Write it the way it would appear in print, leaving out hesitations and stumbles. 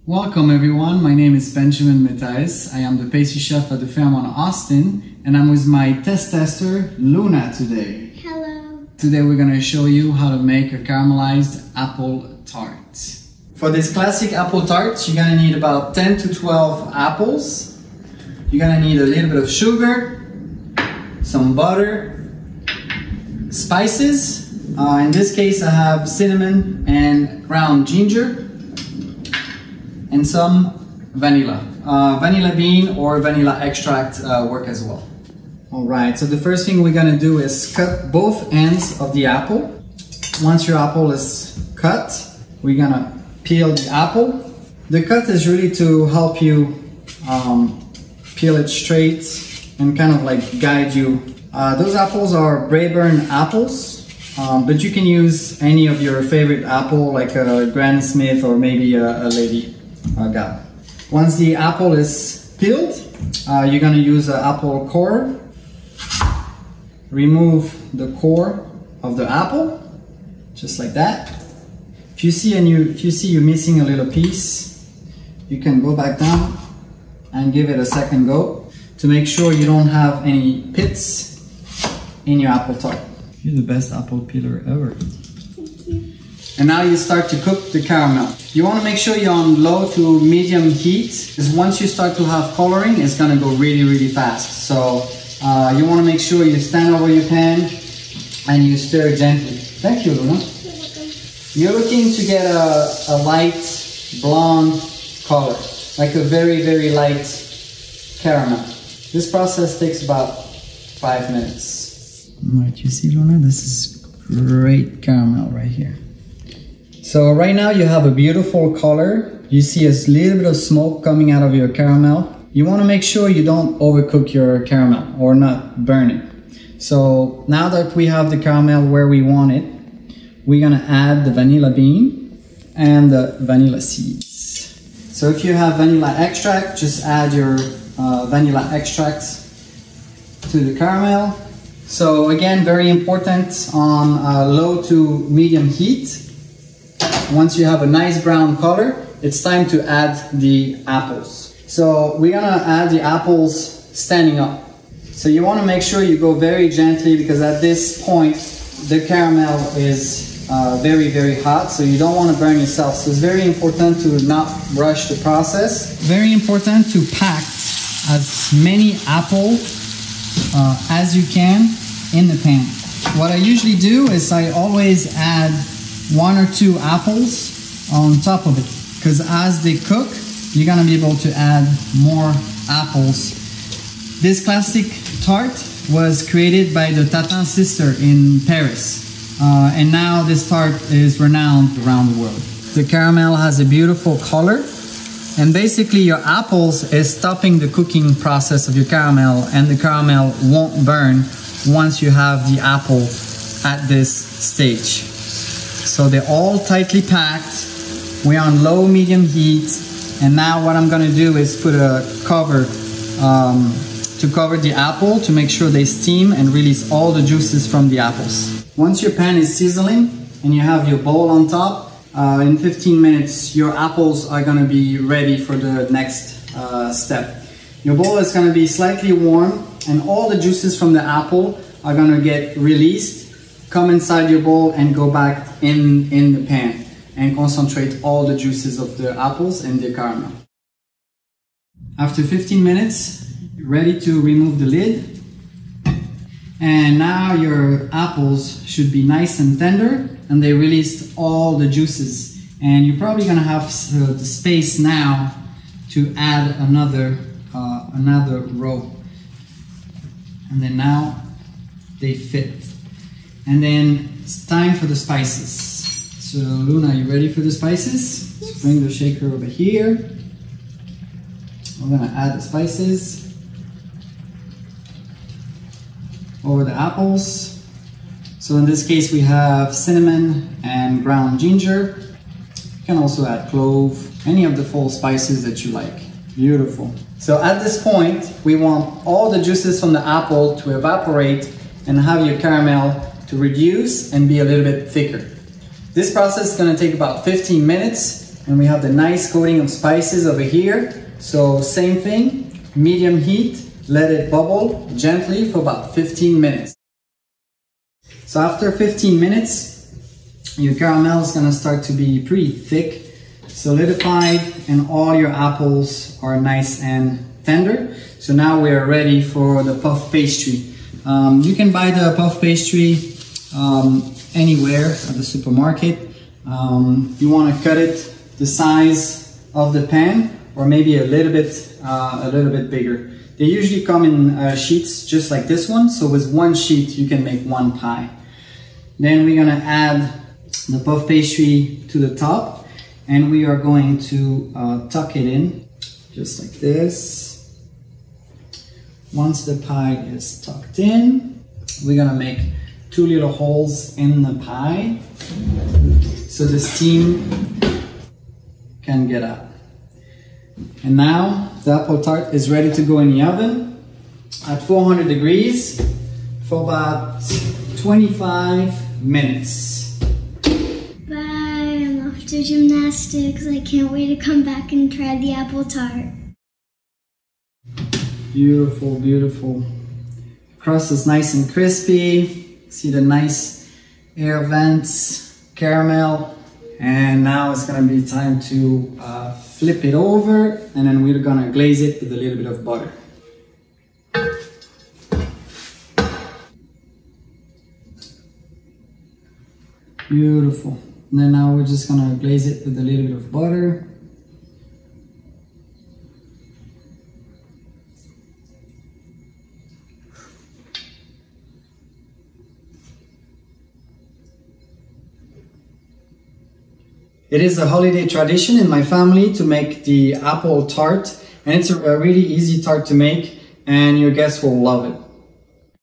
Welcome everyone, my name is Benjamin Metais. I am the pastry chef at the Fairmont Austin and I'm with my tester Luna today. Hello. Today we're going to show you how to make a caramelized apple tart. For this classic apple tart you're going to need about 10 to 12 apples. You're going to need a little bit of sugar, some butter, spices. In this case I have cinnamon and ground ginger. And some vanilla. Vanilla bean or vanilla extract work as well. Alright, so the first thing we're gonna do is cut both ends of the apple. Once your apple is cut, we're gonna peel the apple. The cut is really to help you peel it straight and kind of like guide you. Those apples are Braeburn apples, but you can use any of your favorite apple like a Granny Smith or maybe a Lady Gal. Once the apple is peeled, you're going to use an apple core. Remove the core of the apple, just like that. If you see you're missing a little piece, you can go back down and give it a second go to make sure you don't have any pits in your apple tart. You're the best apple peeler ever. And now you start to cook the caramel. You want to make sure you're on low to medium heat, because once you start to have coloring, it's going to go really fast. So you want to make sure you stand over your pan and you stir gently. Thank you, Luna. You're looking to get a light blonde color, like a very light caramel. This process takes about 5 minutes. Alright, you see, Luna, this is great caramel right here. So right now you have a beautiful color. You see a little bit of smoke coming out of your caramel. You want to make sure you don't overcook your caramel or not burn it. So now that we have the caramel where we want it, we're going to add the vanilla bean and the vanilla seeds. So if you have vanilla extract, just add your vanilla extract to the caramel. So again, very important on low to medium heat. Once you have a nice brown color, it's time to add the apples. So we're gonna add the apples standing up. So you wanna make sure you go very gently, because at this point, the caramel is very hot, so you don't wanna burn yourself. So it's very important to not rush the process. Very important to pack as many apples as you can in the pan. What I usually do is I always add 1 or 2 apples on top of it, because as they cook you're gonna be able to add more apples. This classic tart was created by the Tatin sister in Paris, and now this tart is renowned around the world. The caramel has a beautiful color, and basically your apples is stopping the cooking process of your caramel, and the caramel won't burn once you have the apple at this stage. So they're all tightly packed. We're on low medium heat, and now what I'm gonna do is put a cover to cover the apple to make sure they steam and release all the juices from the apples. Once your pan is sizzling and you have your bowl on top, in 15 minutes your apples are gonna be ready for the next step. Your bowl is gonna be slightly warm, and all the juices from the apple are gonna get released, come inside your bowl and go back in the pan and concentrate all the juices of the apples and the caramel. After 15 minutes, you're ready to remove the lid. And now your apples should be nice and tender, and they released all the juices. And you're probably gonna have the space now to add another row. And then now they fit. And then it's time for the spices. So Luna, you ready for the spices? Yes. So bring the shaker over here. We're gonna add the spices over the apples. So in this case we have cinnamon and ground ginger. You can also add clove, any of the full spices that you like. Beautiful. So at this point, we want all the juices from the apple to evaporate and have your caramel to reduce and be a little bit thicker. This process is going to take about 15 minutes. And we have the nice coating of spices over here. So same thing, medium heat, let it bubble gently for about 15 minutes. So after 15 minutes, your caramel is gonna start to be pretty thick, solidified, and all your apples are nice and tender. So now we are ready for the puff pastry. You can buy the puff pastry anywhere at the supermarket. You want to cut it the size of the pan, or maybe a little bit bigger. They usually come in sheets just like this one. So with one sheet, you can make one pie. Then we're gonna add the puff pastry to the top, and we are going to tuck it in just like this. Once the pie is tucked in, we're gonna make 2 little holes in the pie so the steam can get out. And now the apple tart is ready to go in the oven at 400 degrees for about 25 minutes. Bye, I'm off to gymnastics. I can't wait to come back and try the apple tart. Beautiful, beautiful. Crust is nice and crispy. See the nice air vents, caramel. And now it's gonna be time to flip it over, and then we're gonna glaze it with a little bit of butter. Beautiful. And then now we're just gonna glaze it with a little bit of butter. It is a holiday tradition in my family to make the apple tart, and it's a really easy tart to make, and your guests will love it.